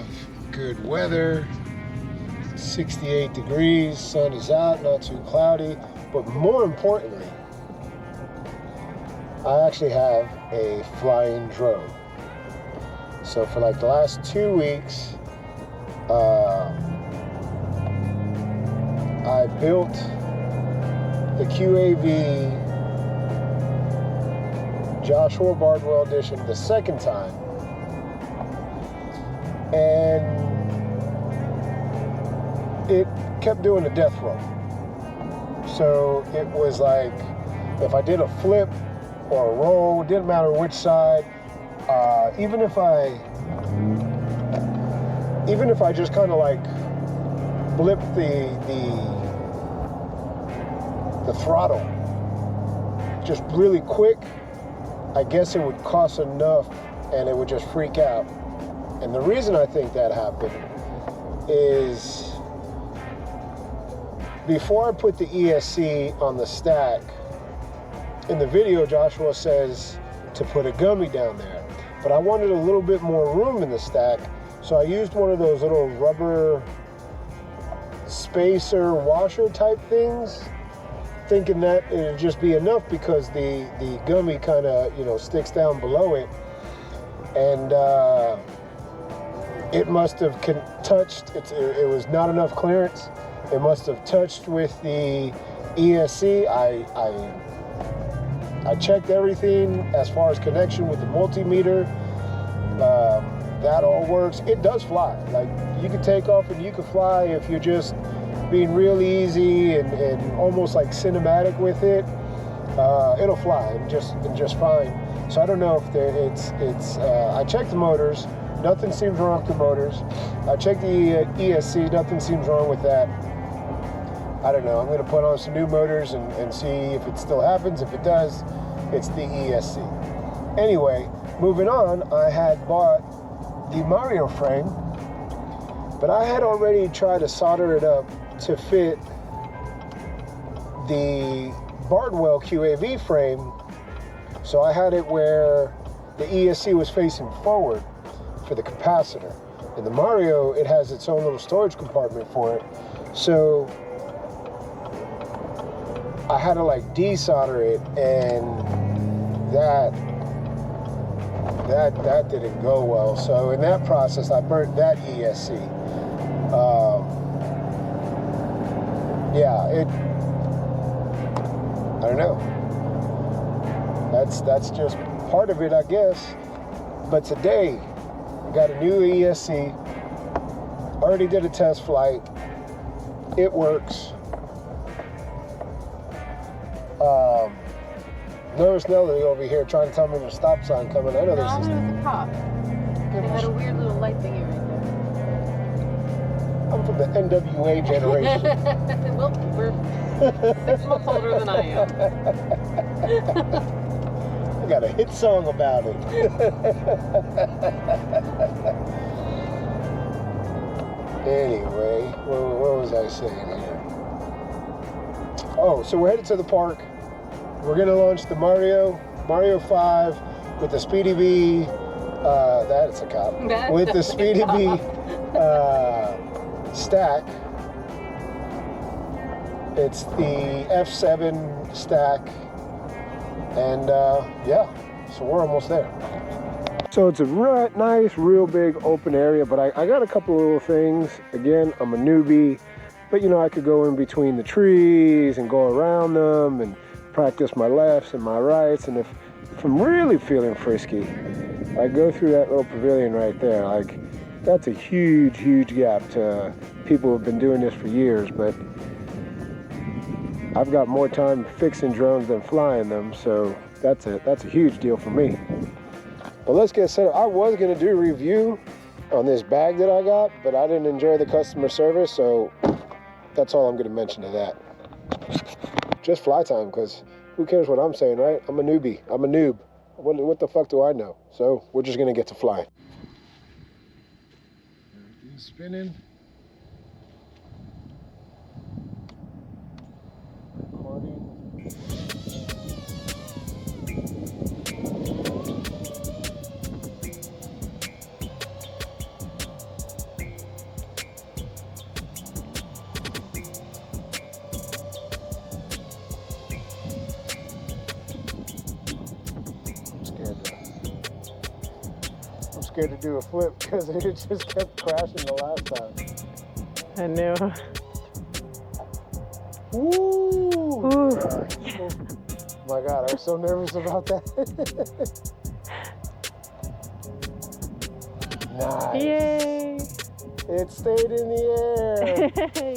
have good weather, 68 degrees, sun is out, not too cloudy, but more importantly, I actually have a flying drone. So for like the last 2 weeks, I built the QAV Joshua Bardwell edition the second time, and it kept doing a death roll. So it was like, if I did a flip or a roll, didn't matter which side, even if I just kind of like blipped the throttle just really quick, I guess it would cost enough and it would just freak out. And the reason I think that happened is before I put the ESC on the stack, in the video Joshua says to put a gummy down there, but I wanted a little bit more room in the stack, so I used one of those little rubber spacer washer type things, thinking that it would just be enough because the gummy kind of, you know, sticks down below it, and it must have touched, it was not enough clearance. It must have touched with the ESC. I checked everything as far as connection with the multimeter. That all works. It does fly. Like, you can take off and you can fly if you're just being real easy and almost like cinematic with it. It'll fly and just fine. So I don't know if it's I checked the motors. Nothing seems wrong with the motors. I checked the ESC. Nothing seems wrong with that. I don't know. I'm going to put on some new motors and see if it still happens. If it does, it's the ESC. Anyway, moving on, I had bought the Mario frame, but I had already tried to solder it up to fit the Bardwell QAV frame. So I had it where the ESC was facing forward for the capacitor. In the Mario, it has its own little storage compartment for it. So I had to like desolder it, and that didn't go well. So in that process, I burnt that ESC. Yeah, I don't know. That's just part of it, I guess. But today, I got a new ESC. Already did a test flight. It works. Nervous Nelly over here trying to tell me there's a stop sign coming. I know there's it was a cop. They had a weird little light thingy right there. I'm from the NWA generation. Well, we're 6 months older than I am. I got a hit song about it. Anyway, what was I saying here? Oh, so we're headed to the park. We're gonna launch the Mario 5 with the Speedy Bee. That's a cop. With the Speedy Bee stack. It's the F7 stack, and yeah, so we're almost there. So it's a nice, real big open area, but I got a couple of little things. Again, I'm a newbie, but you know, I could go in between the trees and go around them and practice my lefts and my rights. And if I'm really feeling frisky, I go through that little pavilion right there. Like, that's a huge, huge gap to people who have been doing this for years, but I've got more time fixing drones than flying them, so that's a huge deal for me. But let's get set up. I was gonna do a review on this bag that I got, but I didn't enjoy the customer service, so that's all I'm gonna mention to that. Just fly time, because who cares what I'm saying, right? I'm a newbie, I'm a noob. What the fuck do I know? So we're just gonna get to flying. Everything's spinning. Recording. scared to do a flip because it just kept crashing the last time. I know. Woo! Ooh. Yeah. My God, I was so nervous about that. Nice. Yay! It stayed in the air.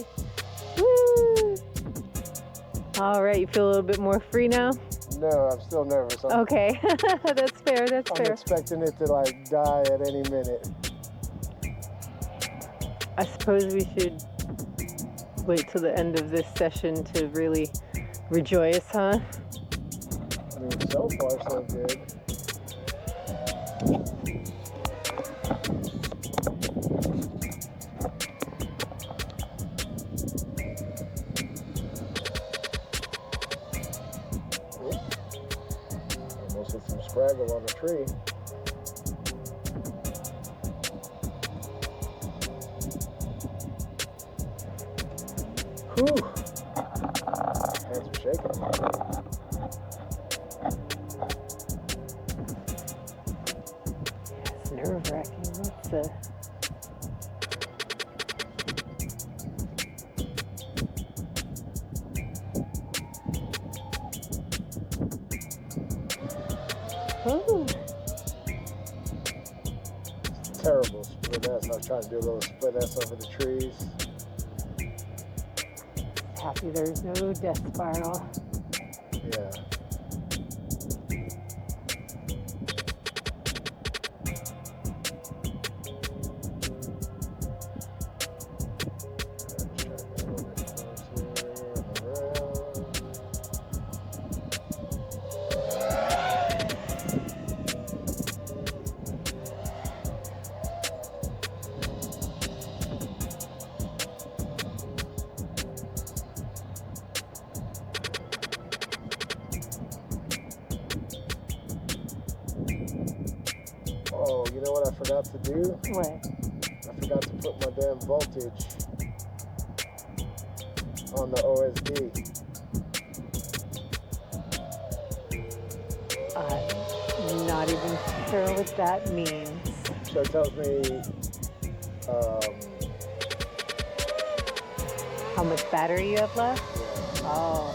Woo! All right, you feel a little bit more free now? No, I'm still nervous. Okay, that's fair, that's I'm fair. expecting it to like die at any minute. I suppose we should wait till the end of this session to really rejoice, huh? I mean, so far so good. Almost hit some scraggle on the tree. Whew. Hands are shaking. It's nerve-wracking. That's Ooh. Terrible split S. I was trying to do a little split S over the trees. Happy there's no death spiral. Yeah. Oh, you know what I forgot to do? What? I forgot to put my damn voltage on the OSD. I'm not even sure what that means. So it tells me How much battery you have left? yeah, Oh.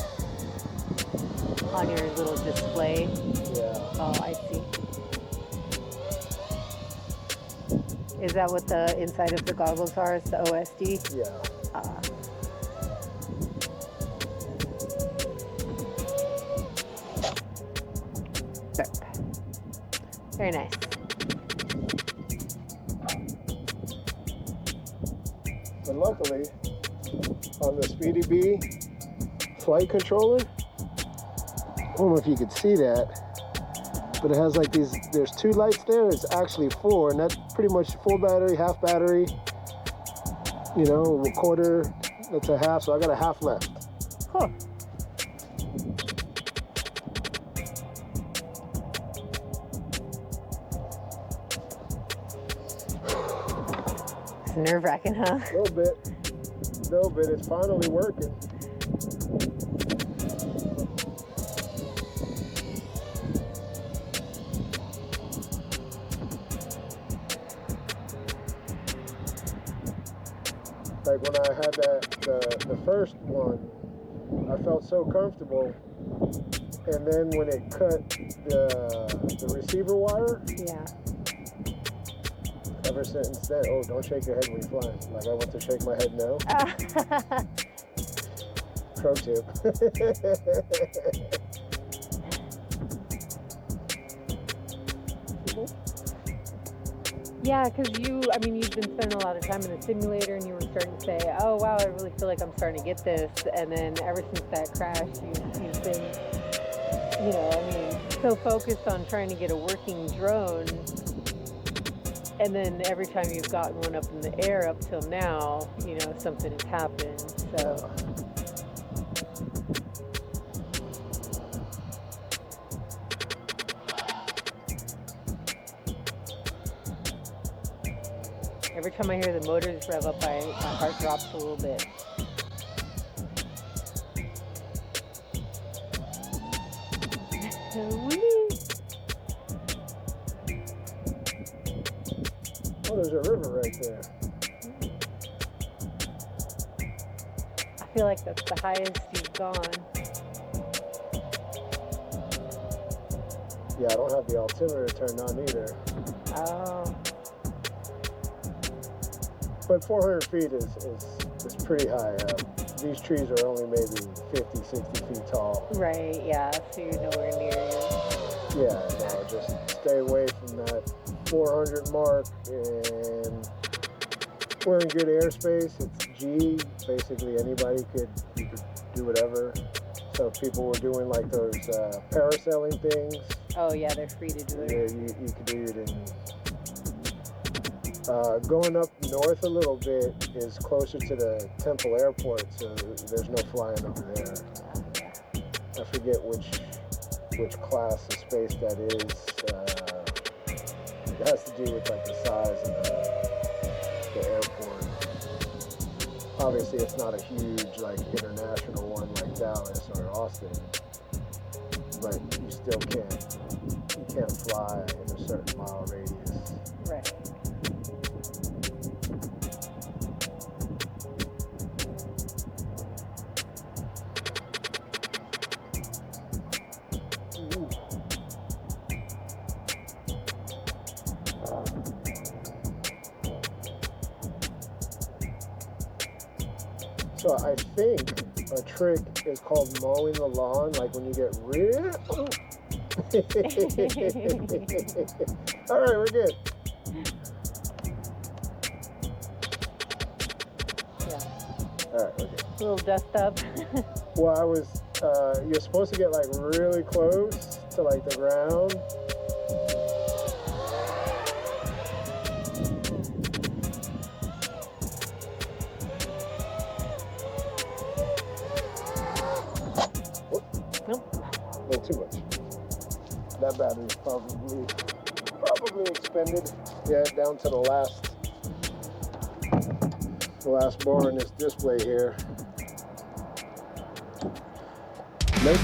On your little display. yeah. Oh, I see. Is that what the inside of the goggles are? Is the OSD? Yeah. Very nice. But luckily, on the Speedy Bee flight controller, I don't know if you could see that, but it has like these, there's 2 lights there. It's actually 4, and that's pretty much full battery, half battery, you know, a quarter, that's a half, so I got a half left. Cool. It's nerve-wracking, huh? A little bit, it's finally working. Like when I had the first one, I felt so comfortable, and then when it cut the receiver wire, Yeah. ever since then, oh, don't shake your head when you're flying. Like I want to shake my head now. Pro tip. Yeah, because you've been spending a lot of time in the simulator, and you were starting to say, oh, wow, I really feel like I'm starting to get this. And then ever since that crash, you've been, so focused on trying to get a working drone. And then every time you've gotten one up in the air up till now, something has happened. So. Every time I hear the motors rev up, my heart drops a little bit. Whee! there's a river right there. I feel like that's the highest you've gone. Yeah, I don't have the altimeter turned on either. Oh. But 400 feet is pretty high up. These trees are only maybe 50, 60 feet tall. Right, yeah, so you're nowhere near it. Yeah, no, just stay away from that 400 mark, and we're in good airspace. It's G, basically anybody you could do whatever. So people were doing like those parasailing things. Oh yeah, they're free to do it. Yeah, you can do it in. Going up north a little bit is closer to the Temple Airport, so there's no flying over there. I forget which class of space that is. It has to do with like the size of the airport. Obviously, it's not a huge like international one like Dallas or Austin, but you still can't fly in a certain mile radius. Right. So I think a trick is called mowing the lawn, like when you get real. All right, we're good. Yeah. All right, we're good. A little dust up. Well, you're supposed to get like really close to like the ground. Too much. That battery is probably expended. Yeah, down to the last bar in this display here. Nope.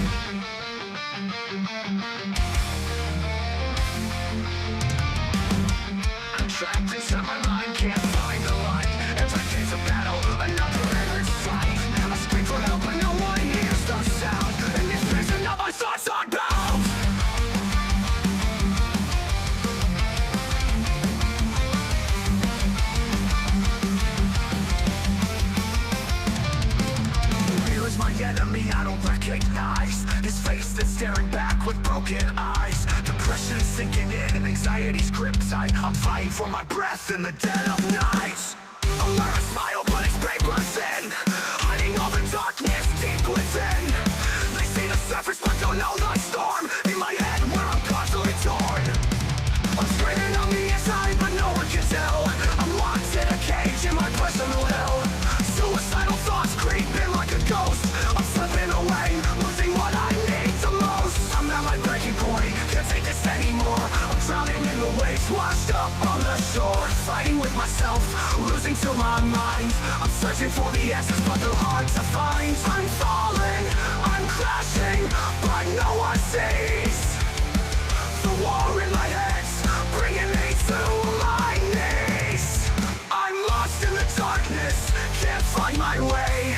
I'm trapped inside my mind, can't find the light. Every day's a battle, another endless fight. I scream for help, but no one hears the sound. In this prison of my thoughts are bound. Real is my enemy, I don't recognize his face that's staring back with broken eyes. Depression is sinking in and anxiety's grip tight. I'm fighting for my breath in the dead of night. I'll learn a smile, but it's paper thin, hiding all the darkness deep within. They see the surface, but don't know the storm in my head where I'm constantly torn. I'm screaming on the inside, but no one can tell. I'm locked in a cage in my personal hell. Suicidal thoughts creeping like a ghost. I'm slipping away, losing what I need the most. I'm at my breaking point, can't take this anymore. I'm drowning in the waves, washed up on the shore. Fighting with myself, losing to my mind. I'm searching for the answers, but they're hard to find. I'm falling, I'm crashing, but no one sees the war in my head, bringing me to my knees. I'm lost in the darkness, can't find my way,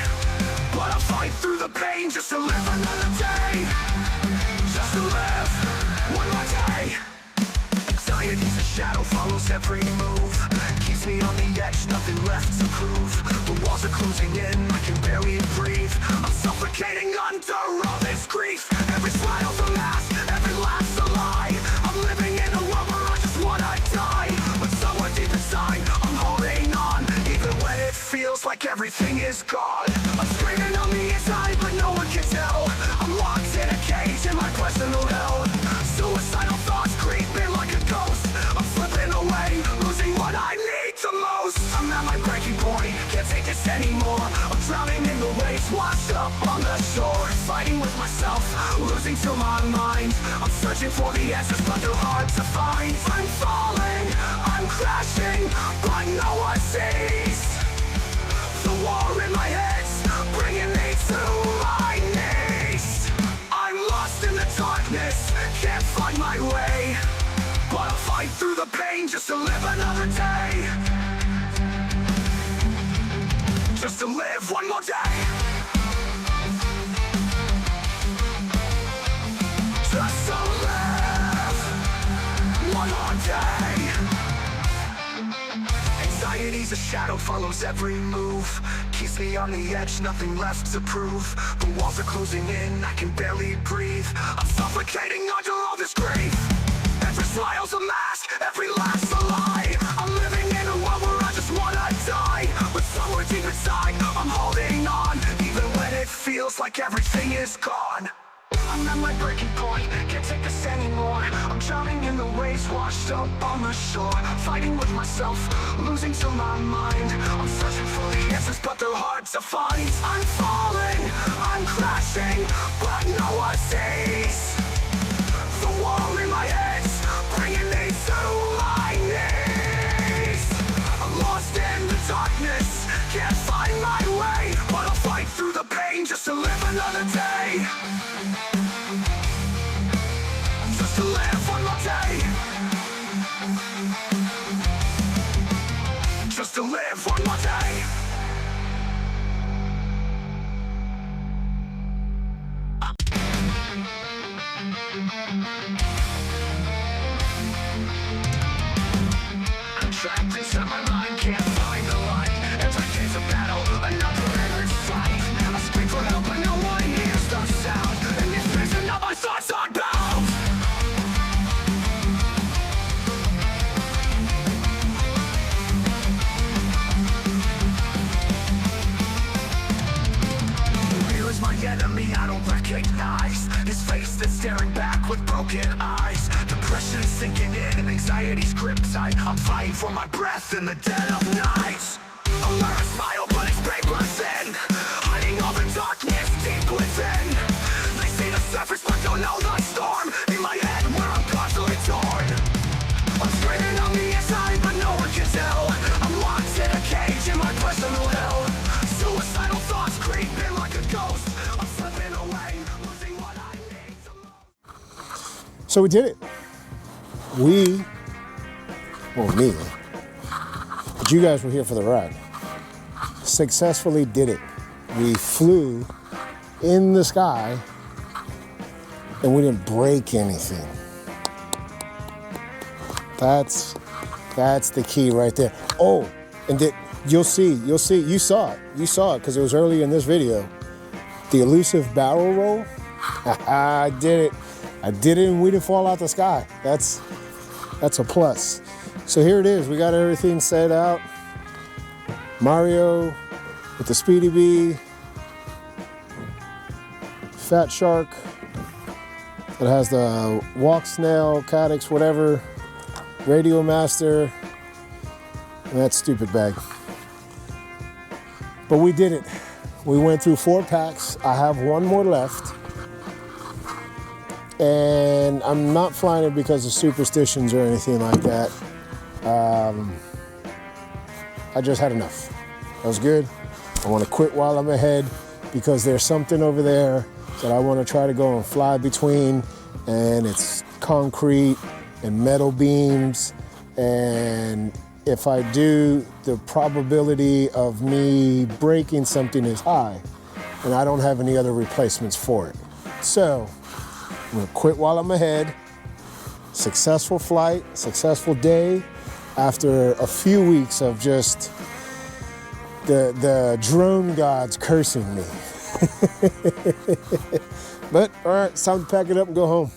but I'll fight through the pain just to live another day. Just to live one more day. Anxiety's a shadow, follows every move. Keeps me on the edge, nothing left to prove. The walls are closing in, I can barely breathe. I'm suffocating under all this grief. Every smile's a mask, every laugh's a lie. I'm living in a world where I just wanna die. But somewhere deep inside, I'm holding on, even when it feels like everything is gone. I'm screaming on the inside, but no one can tell. I'm locked in a cage in my personal hell. Suicidal thoughts creeping like a ghost. I'm slipping away, losing what I need the most. I'm at my breaking point, can't take this anymore. I'm drowning in the waves, washed up on the shore. Fighting with myself, losing to my mind. I'm searching for the answers, but they're hard to find. I'm falling, I'm crashing, but no one sees the war in my head, bringing me to my knees. I'm lost in the darkness, can't find my way, but I'll fight through the pain pain just to live another day. Just to live one more day. Just to live one more day. Anxiety's a shadow, follows every move. Keeps me on the edge, nothing left to prove. The walls are closing in, I can barely breathe. I'm suffocating under all this grief. Every smile's a mask, every laugh's a lie. I'm living in a world where I just wanna die. With somewhere deep inside, I'm holding on. Even when it feels like everything is gone. I'm at my breaking point, can't take this anymore. I'm drowning in the waves, washed up on the shore. Fighting with myself, losing to my mind. I'm searching for the answers, but they're hard to find. I'm falling, I'm crashing, but no one sees. The wall in my head's bringing me to my knees. I'm lost in the darkness, can't find my way. But I'll fight through the pain just to live another day. Just to live one more day. Just to live one more day. I'm trapped inside my mind, can't find the light. Every day's a battle, another endless fight. I scream for help, but no one hears the sound. In this prison of my thoughts are bound. Fear is my enemy, I don't recognize his face that's staring back with broken eyes. Depression is sinking in and anxiety's grip tight. I'm fighting for my breath in the dead of night. I'll learn to smile, but it's paper thin. Hiding all the darkness deep within. They see the surface, but don't know the storm. In my head, where I'm constantly torn. I'm screaming on the inside, but no one can tell. I'm locked in a cage in my personal hell. Suicidal thoughts creeping like a ghost. I'm slipping away, losing what I need to lose. So we did it. Well, me, but you guys were here for the ride. Successfully did it. We flew in the sky and we didn't break anything. That's the key right there. Oh, and you saw it because it was early in this video. The elusive barrel roll, I did it and we didn't fall out the sky. That's a plus. So here it is, we got everything set out. Mario with the Speedy Bee, Fat Shark that has the Walk Snail, Caddx, whatever, Radio Master, and that stupid bag. But we did it. We went through 4 packs. I have 1 more left. And I'm not flying it because of superstitions or anything like that. I just had enough. That was good. I want to quit while I'm ahead because there's something over there that I want to try to go and fly between, and it's concrete and metal beams, and if I do, the probability of me breaking something is high, and I don't have any other replacements for it. So I'm gonna quit while I'm ahead. Successful flight, successful day after a few weeks of just the drone gods cursing me. But all right, it's time to pack it up and go home.